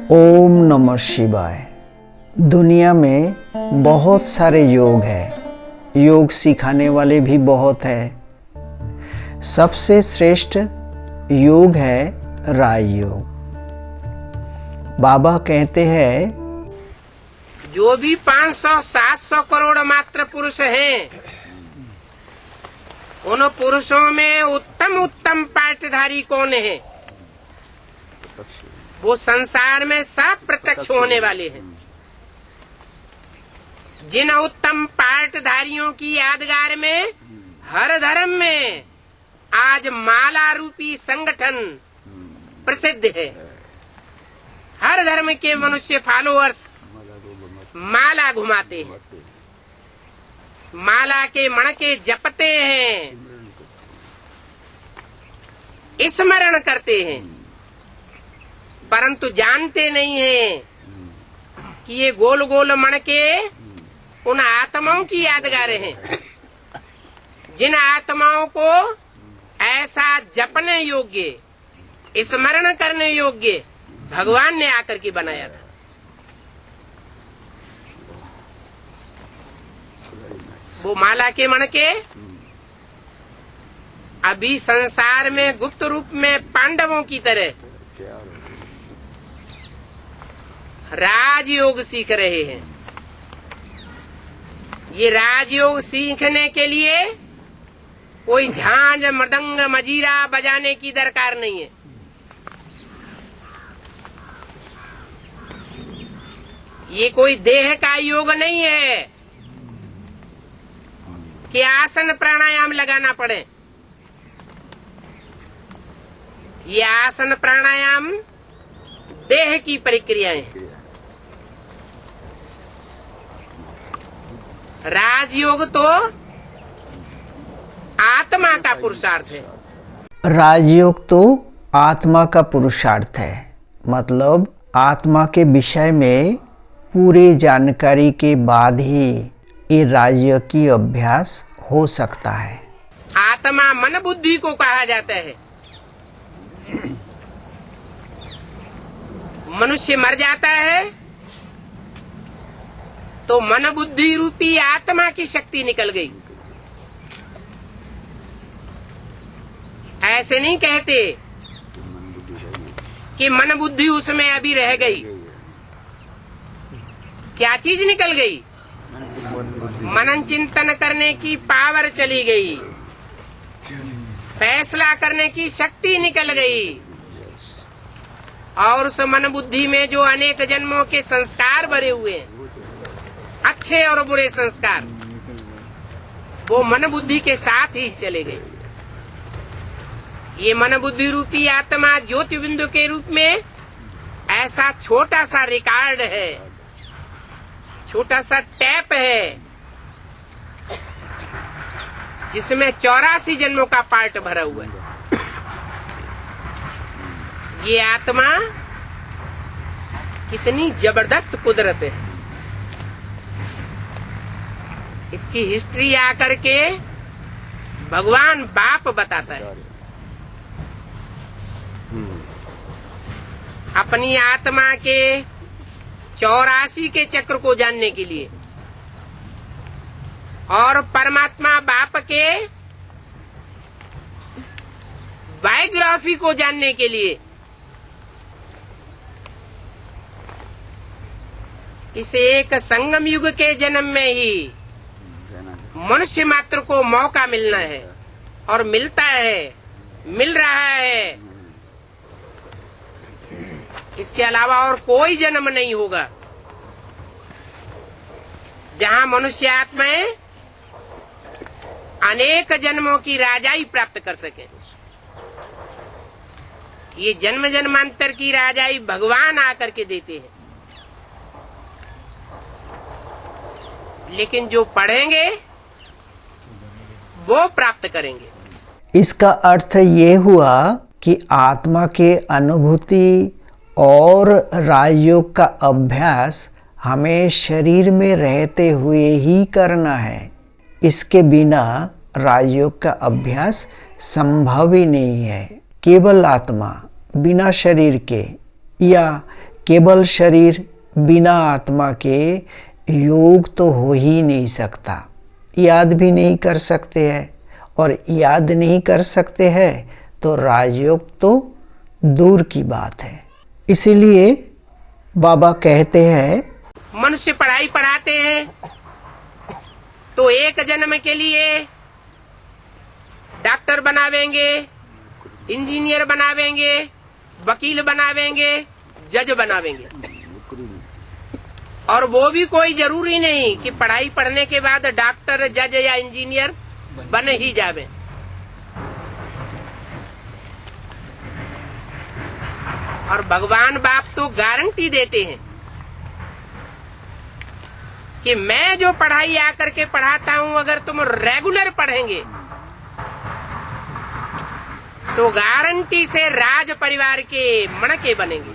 ओम नमः शिवाय। दुनिया में बहुत सारे योग हैं, योग सिखाने वाले भी बहुत हैं। सबसे श्रेष्ठ योग है राजयोग। बाबा कहते हैं, जो भी 500-700 करोड़ मात्र पुरुष हैं, उन पुरुषों में उत्तम पाठधारी कौन है? वो संसार में सब प्रत्यक्ष होने वाले हैं। जिन उत्तम पाठधारियों की यादगार में हर धर्म में आज माला रूपी संगठन प्रसिद्ध है। हर धर्म के मनुष्य फॉलोअर्स माला घुमाते हैं, माला के मणके जपते हैं, स्मरण करते हैं, परंतु जानते नहीं हैं कि ये गोल गोल मणके उन आत्माओं की यादगार हैं, जिन आत्माओं को ऐसा जपने योग्य, स्मरण करने योग्य भगवान ने आकर के बनाया था। वो माला के मणके अभी संसार में गुप्त रूप में पांडवों की तरह राजयोग सीख रहे हैं। ये राजयोग सीखने के लिए कोई झांझ मृदंग मजीरा बजाने की दरकार नहीं है। ये कोई देह का योग नहीं है कि आसन प्राणायाम लगाना पड़े। ये आसन प्राणायाम देह की प्रक्रियाएं हैं। राजयोग तो आत्मा का पुरुषार्थ है। राजयोग तो आत्मा का पुरुषार्थ है, मतलब आत्मा के विषय में पूरी जानकारी के बाद ही ये राजयोग की अभ्यास हो सकता है। आत्मा मन बुद्धि को कहा जाता है। मनुष्य मर जाता है तो मन बुद्धि रूपी आत्मा की शक्ति निकल गई। ऐसे नहीं कहते कि मन बुद्धि उसमें अभी रह गई। क्या चीज निकल गई? मनन चिंतन करने की पावर चली गई, फैसला करने की शक्ति निकल गई, और उस मन बुद्धि में जो अनेक जन्मों के संस्कार भरे हुए हैं, अच्छे और बुरे संस्कार, वो मन बुद्धि के साथ ही चले गए। ये मन बुद्धि रूपी आत्मा ज्योति बिंदु के रूप में ऐसा छोटा सा रिकॉर्ड है, छोटा सा टैप है, जिसमें 84 जन्मों का पार्ट भरा हुआ है। ये आत्मा कितनी जबरदस्त कुदरत है। इसकी हिस्ट्री आकर के भगवान बाप बताता है। अपनी आत्मा के 84 के चक्र को जानने के लिए और परमात्मा बाप के बायोग्राफी को जानने के लिए इस एक संगम युग के जन्म में ही मनुष्य मात्र को मौका मिलना है, और मिलता है, मिल रहा है। इसके अलावा और कोई जन्म नहीं होगा जहां मनुष्य आत्माएं अनेक जन्मों की राजाई प्राप्त कर सके। ये जन्म जन्मांतर की राजाई भगवान आकर के देते हैं, लेकिन जो पढ़ेंगे वो प्राप्त करेंगे। इसका अर्थ ये हुआ कि आत्मा के अनुभूति और राजयोग का अभ्यास हमें शरीर में रहते हुए ही करना है। इसके बिना राजयोग का अभ्यास संभव ही नहीं है। केवल आत्मा बिना शरीर के या केवल शरीर बिना आत्मा के योग तो हो ही नहीं सकता, याद भी नहीं कर सकते हैं, और याद नहीं कर सकते हैं तो राजयोग तो दूर की बात है। इसीलिए बाबा कहते हैं, मनुष्य पढ़ाई पढ़ाते हैं तो एक जन्म के लिए डॉक्टर बनावेंगे, इंजीनियर बनावेंगे, वकील बनावेंगे, जज बनावेंगे, और वो भी कोई जरूरी नहीं कि पढ़ाई पढ़ने के बाद डॉक्टर, जज या इंजीनियर बन ही जावे। और भगवान बाप तो गारंटी देते हैं कि मैं जो पढ़ाई आकर के पढ़ाता हूं, अगर तुम रेगुलर पढ़ेंगे तो गारंटी से राज परिवार के मणके बनेंगे,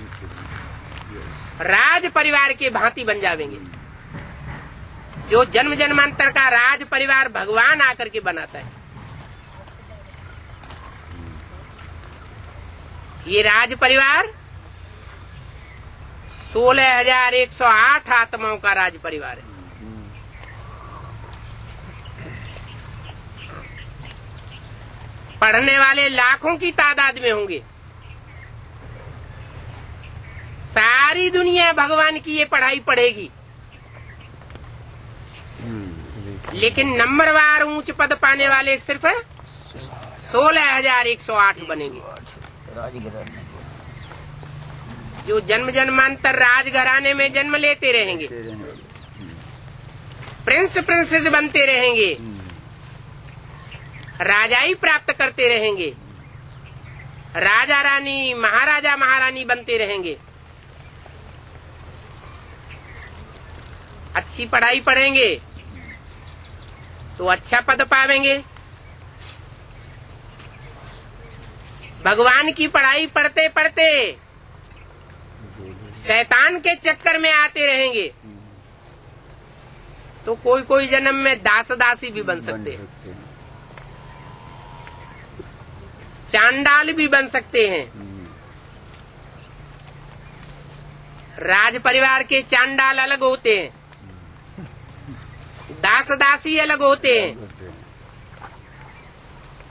राज परिवार के भांति बन जावेंगे। जो जन्म जन्मांतर का राज परिवार भगवान आकर के बनाता है, ये राज परिवार 16,108 आत्माओं का राज परिवार है। पढ़ने वाले लाखों की तादाद में होंगे। सारी दुनिया भगवान की ये पढ़ाई पढ़ेगी, लेकिन नंबरवार ऊंच पद पाने वाले सिर्फ 16,108 बनेंगे। जो जन्म जन्मांतर राजघराने में जन्म लेते रहेंगे, प्रिंस प्रिंसेस बनते रहेंगे, राजाई प्राप्त करते रहेंगे, राजा रानी महाराजा महारानी बनते रहेंगे, अच्छी पढ़ाई पढ़ेंगे तो अच्छा पद पावेंगे। भगवान की पढ़ाई पढ़ते पढ़ते शैतान के चक्कर में आते रहेंगे तो कोई कोई जन्म में दास दासी भी बन सकते हैं, चांडाल भी बन सकते हैं। राज परिवार के चांडाल अलग होते हैं, दास दासी अलग होते हैं,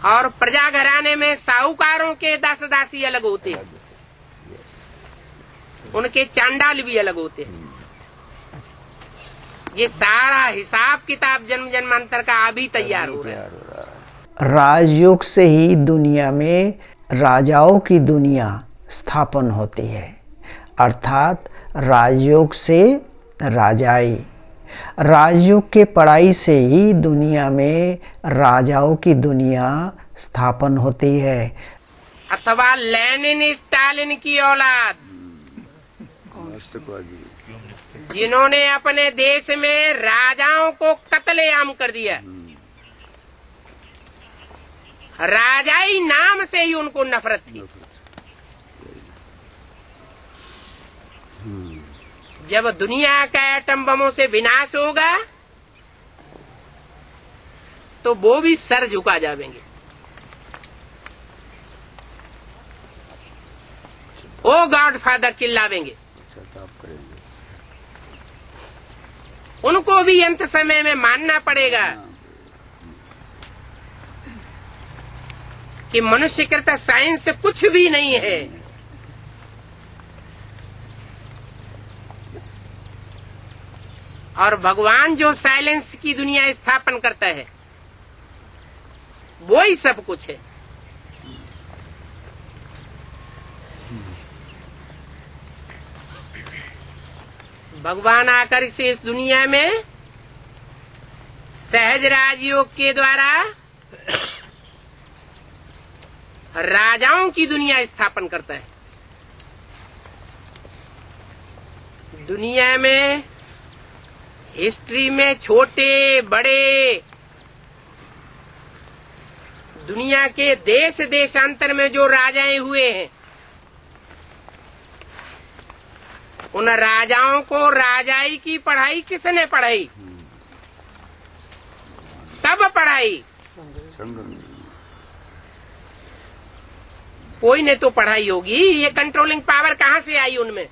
और प्रजा घराने में साहूकारों के दास दासी अलग होते हैं, उनके चांडाल भी अलग होते हैं। ये सारा हिसाब किताब जन्म जन्मांतर का अभी तैयार हो रहा है। राजयोग से ही दुनिया में राजाओं की दुनिया स्थापन होती है, अर्थात राजयोग से राजाई। राजयोग के पढ़ाई से ही दुनिया में राजाओं की दुनिया स्थापन होती है। अथवा लेनिन स्टालिन की औलाद, जिन्होंने अपने देश में राजाओं को कत्लेआम कर दिया, राजाई नाम से ही उनको नफरत थी। जब दुनिया का एटम बमों से विनाश होगा तो वो भी सर झुका जावेंगे। ओ गॉडफादर चिल्लावेंगे। उनको भी अंत समय में मानना पड़ेगा कि मनुष्यकृत साइंस कुछ भी नहीं है। और भगवान जो साइलेंस की दुनिया स्थापन करता है वो ही सब कुछ है। भगवान आकर से इस दुनिया में सहज राजयोग के द्वारा राजाओं की दुनिया स्थापन करता है। दुनिया में हिस्ट्री में छोटे बड़े दुनिया के देश देशांतर में जो राजाएं हुए हैं, उन राजाओं को राजाई की पढ़ाई किसने पढ़ाई? कब पढ़ाई? कोई ने तो पढ़ाई होगी। ये कंट्रोलिंग पावर कहाँ से आई उनमें?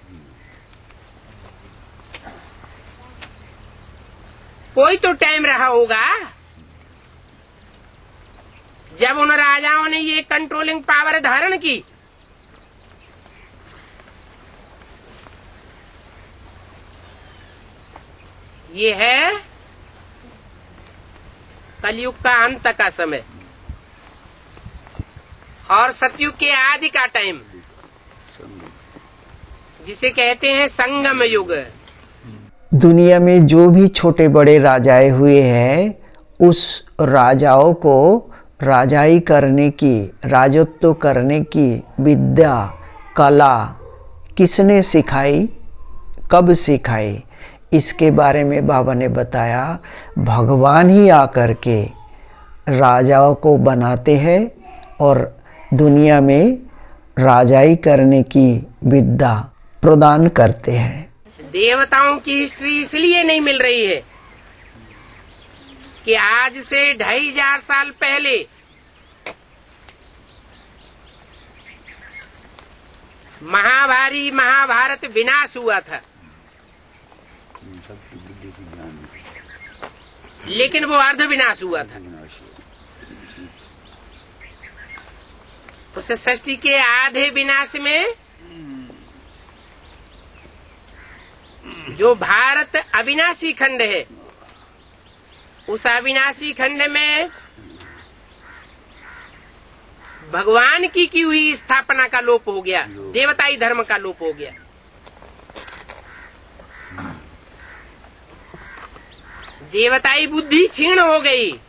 कोई तो टाइम रहा होगा जब उन राजाओं ने ये कंट्रोलिंग पावर धारण की। ये है कलयुग का अंत का समय और सतयुग के आदि का टाइम, जिसे कहते हैं संगम युग। दुनिया में जो भी छोटे बड़े राजाएं हुए हैं, उस राजाओं को राजाई करने की, राजत्व करने की विद्या कला किसने सिखाई, कब सिखाई, इसके बारे में बाबा ने बताया। भगवान ही आकर के राजाओं को बनाते हैं और दुनिया में राजाई करने की विद्या प्रदान करते हैं। देवताओं की हिस्ट्री इसलिए नहीं मिल रही है कि आज से 2500 साल पहले महाभारी महाभारत विनाश हुआ था, लेकिन वो अर्ध विनाश हुआ था। उस सृष्टि के आधे विनाश में जो भारत अविनाशी खंड है, उस अविनाशी खंड में भगवान की हुई स्थापना का लोप हो गया, देवताई धर्म का लोप हो गया। देवताई बुद्धि क्षीण हो गई।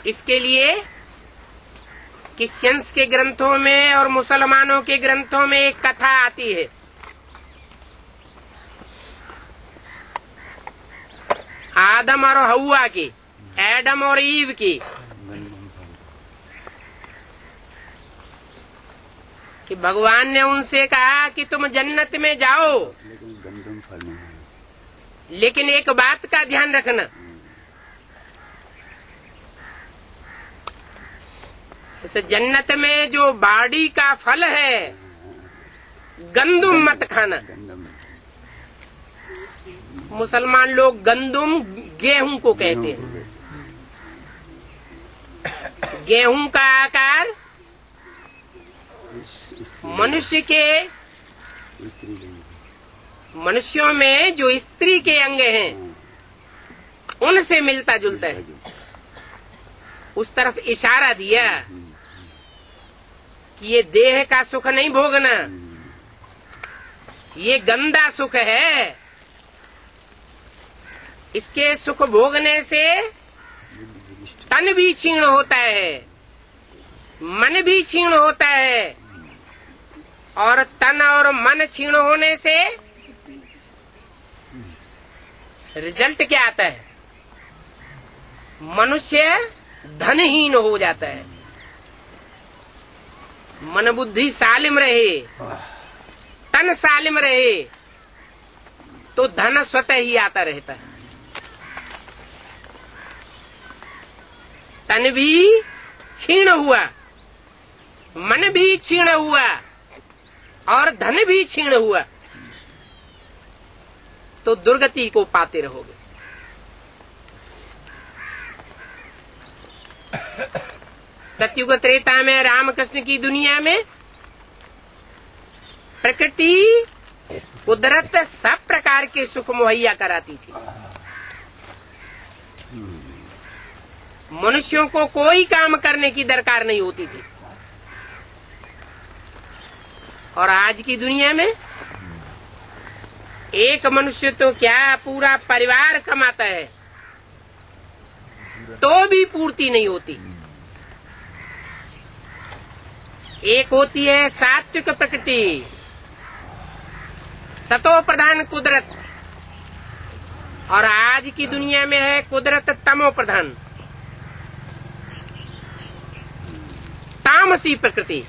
इसके लिए क्रिश्चियंस के ग्रंथों में और मुसलमानों के ग्रंथों में एक कथा आती है। आदम और हव्वा की, एडम और ईव की, कि भगवान ने उनसे कहा कि तुम जन्नत में जाओ, लेकिन एक बात का ध्यान रखना, उस जन्नत में जो बाड़ी का फल है गंदुम मत खाना। मुसलमान लोग गंदुम गेहूं को कहते हैं। गेहूं का आकार मनुष्यों में जो स्त्री के अंग हैं उनसे मिलता जुलता है। उस तरफ इशारा दिया कि ये देह का सुख नहीं भोगना, ये गंदा सुख है। इसके सुख भोगने से तन भी क्षीण होता है, मन भी क्षीण होता है, और तन और मन क्षीण होने से रिजल्ट क्या आता है? मनुष्य धनहीन हो जाता है। मन बुद्धि सालिम रहे, तन सालिम रहे, तो धन स्वतः ही आता रहता है। तन भी क्षीण हुआ, मन भी क्षीण हुआ और धन भी क्षीण हुआ, तो दुर्गति को पाते रहोगे। सतयुग त्रेता में रामकृष्ण की दुनिया में प्रकृति कुदरत सब प्रकार के सुख मुहैया कराती थी। मनुष्यों को कोई काम करने की दरकार नहीं होती थी। और आज की दुनिया में एक मनुष्य तो क्या, पूरा परिवार कमाता है तो भी पूर्ति नहीं होती। एक होती है सात्विक प्रकृति, सतो प्रधान कुदरत, और आज की दुनिया में है कुदरत तमो प्रधान, तामसी प्रकृति।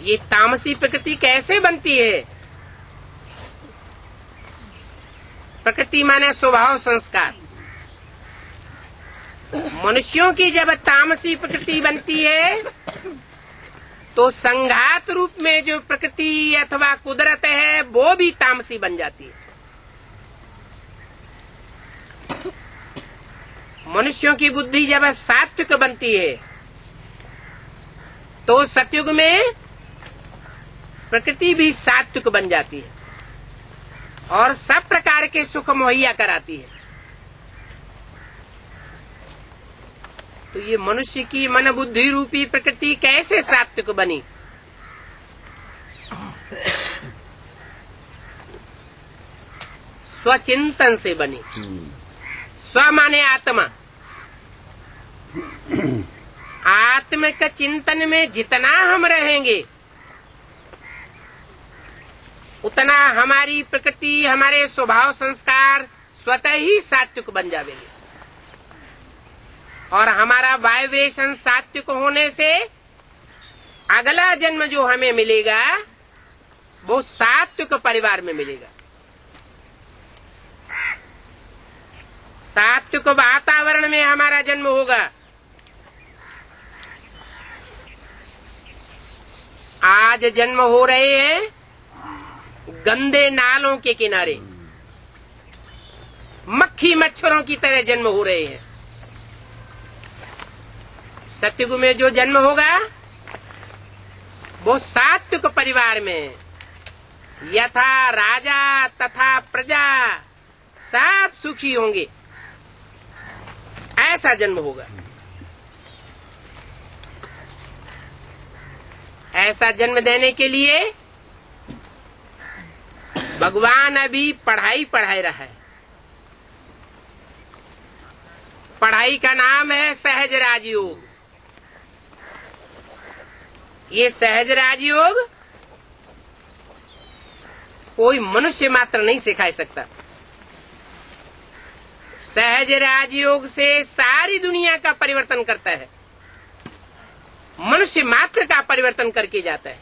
ये तामसी प्रकृति कैसे बनती है? प्रकृति माने स्वभाव संस्कार। मनुष्यों की जब तामसी प्रकृति बनती है तो संघात रूप में जो प्रकृति अथवा कुदरत है वो भी तामसी बन जाती है। मनुष्यों की बुद्धि जब सात्विक बनती है तो सतयुग में प्रकृति भी सात्विक बन जाती है और सब प्रकार के सुख मुहैया कराती है। तो ये मनुष्य की मन बुद्धि रूपी प्रकृति कैसे सात्विक बनी? स्वचिंतन से बनी। स्व माने आत्मा। आत्मिक चिंतन में जितना हम रहेंगे उतना हमारी प्रकृति, हमारे स्वभाव संस्कार स्वतः ही सात्विक बन जाएंगे और हमारा वाइब्रेशन सात्विक होने से अगला जन्म जो हमें मिलेगा वो सात्विक परिवार में मिलेगा। सात्विक वातावरण में हमारा जन्म होगा। आज जन्म हो रहे हैं गंदे नालों के किनारे, मक्खी मच्छरों की तरह जन्म हो रहे हैं। सतयुग में जो जन्म होगा वो सात्विक परिवार में, यथा राजा तथा प्रजा सब सुखी होंगे, ऐसा जन्म होगा। ऐसा जन्म देने के लिए भगवान अभी पढ़ाई पढ़ाई रहा है। पढ़ाई का नाम है सहज राजयोग। ये सहज राजयोग कोई मनुष्य मात्र नहीं सिखा सकता। सहज राजयोग से सारी दुनिया का परिवर्तन करता है, मनुष्य मात्र का परिवर्तन करके जाता है।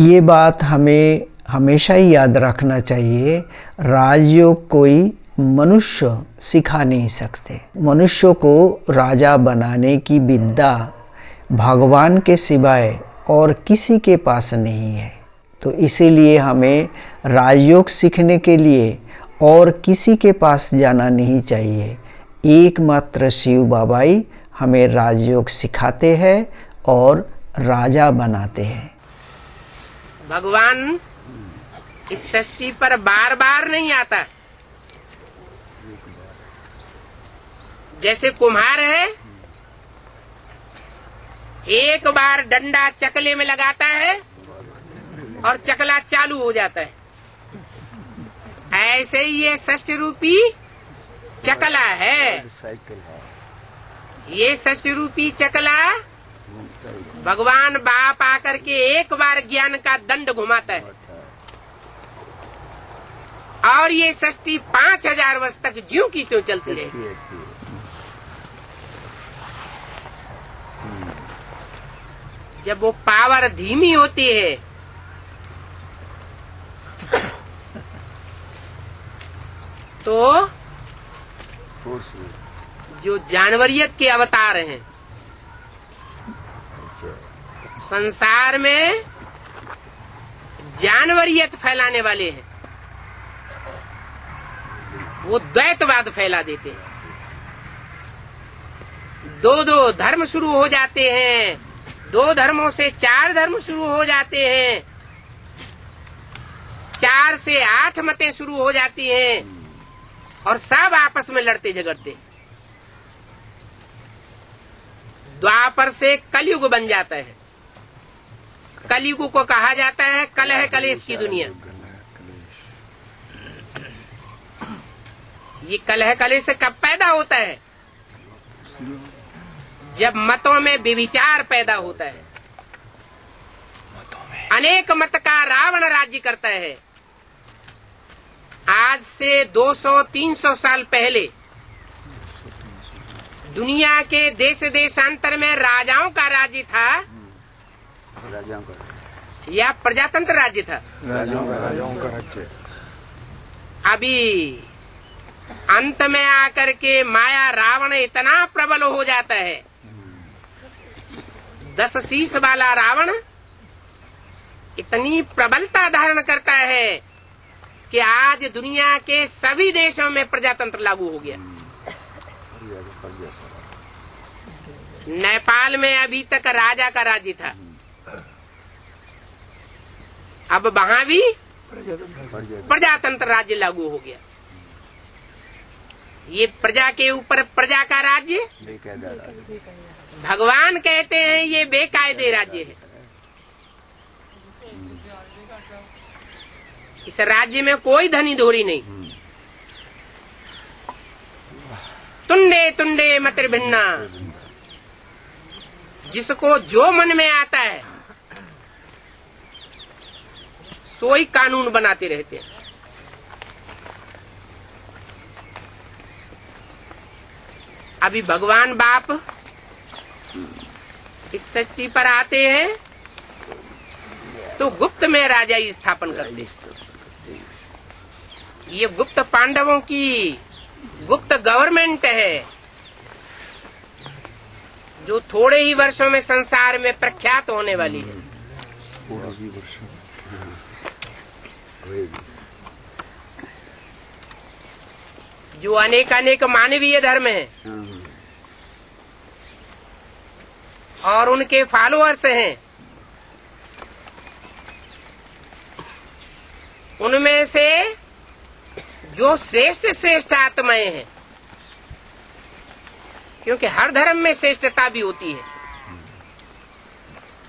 ये बात हमें हमेशा ही याद रखना चाहिए। राजयोग कोई मनुष्य सिखा नहीं सकते। मनुष्य को राजा बनाने की विद्या भगवान के सिवाय और किसी के पास नहीं है। तो इसीलिए हमें राजयोग सीखने के लिए और किसी के पास जाना नहीं चाहिए। एकमात्र शिव बाबा ही हमें राजयोग सिखाते हैं और राजा बनाते हैं। भगवान इस सृष्टि पर बार बार नहीं आता। जैसे कुम्हार है, एक बार डंडा चकले में लगाता है और चकला चालू हो जाता है। ऐसे ही ये षष्ठ रूपी चकला है। ये षष्ठ रूपी चकला भगवान बाप आकर के एक बार ज्ञान का दंड घुमाता है और ये षष्ठी 5000 वर्ष तक ज्यों की त्यों चलती रही। जब वो पावर धीमी होती है तो जो जानवरियत के अवतार हैं संसार में, जानवरियत फैलाने वाले हैं, वो द्वैतवाद फैला देते हैं। दो धर्म शुरू हो जाते हैं, 2 धर्मों से 4 धर्म शुरू हो जाते हैं, 4 से 8 मतें शुरू हो जाती हैं और सब आपस में लड़ते झगड़ते। द्वापर से कलयुग बन जाता है। कलयुग को कहा जाता है कलह कलेश की दुनिया। ये कलह कलेश कब पैदा होता है? जब मतों में विविचार पैदा होता है। अनेक मत का रावण राज्य करता है। आज से 200-300 साल पहले दुनिया के देश देशांतर में राजाओं का राज्य था या प्रजातंत्र राज्य था? राजाओं का राज्य। अभी अंत में आकर के माया रावण इतना प्रबल हो जाता है, 10 शीश वाला रावण इतनी प्रबलता धारण करता है कि आज दुनिया के सभी देशों में प्रजातंत्र लागू हो गया। नेपाल में अभी तक राजा का राज्य था, अब वहां भी प्रजातंत्र राज्य लागू हो गया। ये प्रजा के ऊपर प्रजा का राज्य, भगवान कहते हैं ये बेकायदे राज्य है। इस राज्य में कोई धनी धोरी नहीं। तुंडे तुंडे मतिर भिन्ना, जिसको जो मन में आता है सोई कानून बनाते रहते हैं। अभी भगवान बाप इस सृष्टि पर आते हैं तो गुप्त में राजा स्थापन करते हैं। ये गुप्त पांडवों की गुप्त गवर्नमेंट है, जो थोड़े ही वर्षों में संसार में प्रख्यात होने वाली है। जो अनेक अनेक मानवीय धर्म है और उनके फॉलोअर्स हैं, उनमें से जो श्रेष्ठ श्रेष्ठ आत्माएं हैं, क्योंकि हर धर्म में श्रेष्ठता भी होती है,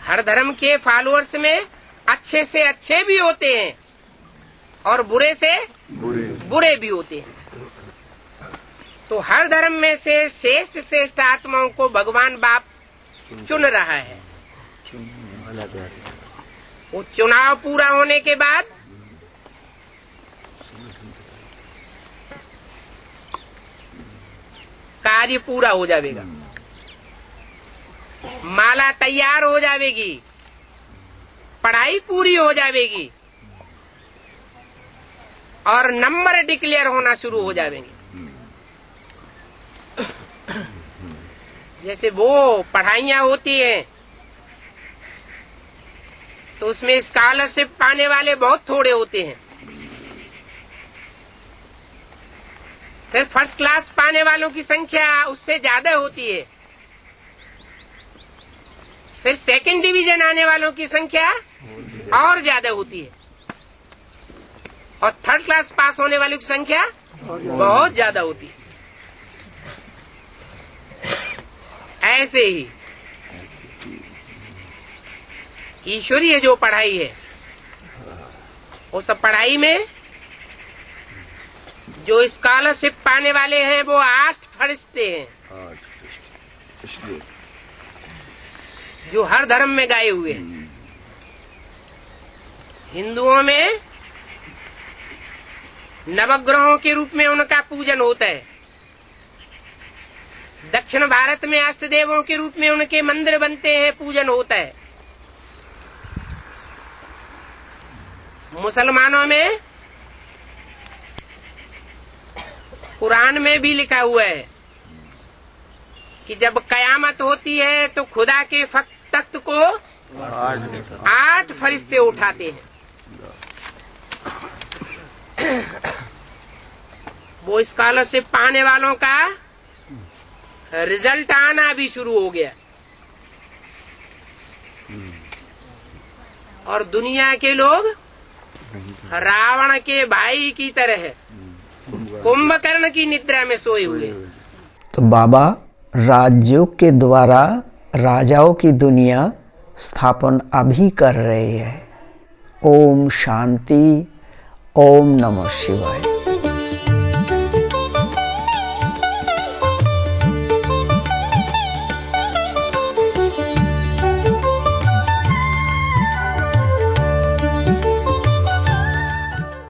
हर धर्म के फॉलोअर्स में अच्छे से अच्छे भी होते हैं और बुरे से बुरे भी होते हैं। तो हर धर्म में से श्रेष्ठ श्रेष्ठ आत्माओं को भगवान बाप चुन रहा है। वो चुनाव पूरा होने के बाद कार्य पूरा हो जाएगा, माला तैयार हो जाएगी, पढ़ाई पूरी हो जाएगी और नंबर डिक्लेयर होना शुरू हो जाएंगे। जैसे वो पढ़ाइयाँ होती हैं तो उसमें स्कॉलरशिप पाने वाले बहुत थोड़े होते हैं, फिर फर्स्ट क्लास पाने वालों की संख्या उससे ज्यादा होती है, फिर सेकंड डिवीजन आने वालों की संख्या और ज्यादा होती है और थर्ड क्लास पास होने वालों की संख्या बहुत ज्यादा होती है। ऐसे ही ईश्वरीय जो पढ़ाई है, उस पढ़ाई में जो स्कॉलरशिप पाने वाले हैं वो 8 फरिश्ते हैं, जो हर धर्म में गाए हुए हैं। हिंदुओं में नवग्रहों के रूप में उनका पूजन होता है, दक्षिण भारत में अष्टदेवों के रूप में उनके मंदिर बनते हैं, पूजन होता है। मुसलमानों में कुरान में भी लिखा हुआ है कि जब कयामत होती है तो खुदा के तख्त को 8 फरिश्ते उठाते हैं। वो स्कॉलरशिप पाने वालों का रिजल्ट आना भी शुरू हो गया और दुनिया के लोग रावण के भाई की तरह कुंभकर्ण की निद्रा में सोए हुए। तो बाबा राजयोग के द्वारा राजाओं की दुनिया स्थापन अभी कर रहे हैं। ओम शांति, ओम नमः शिवाय।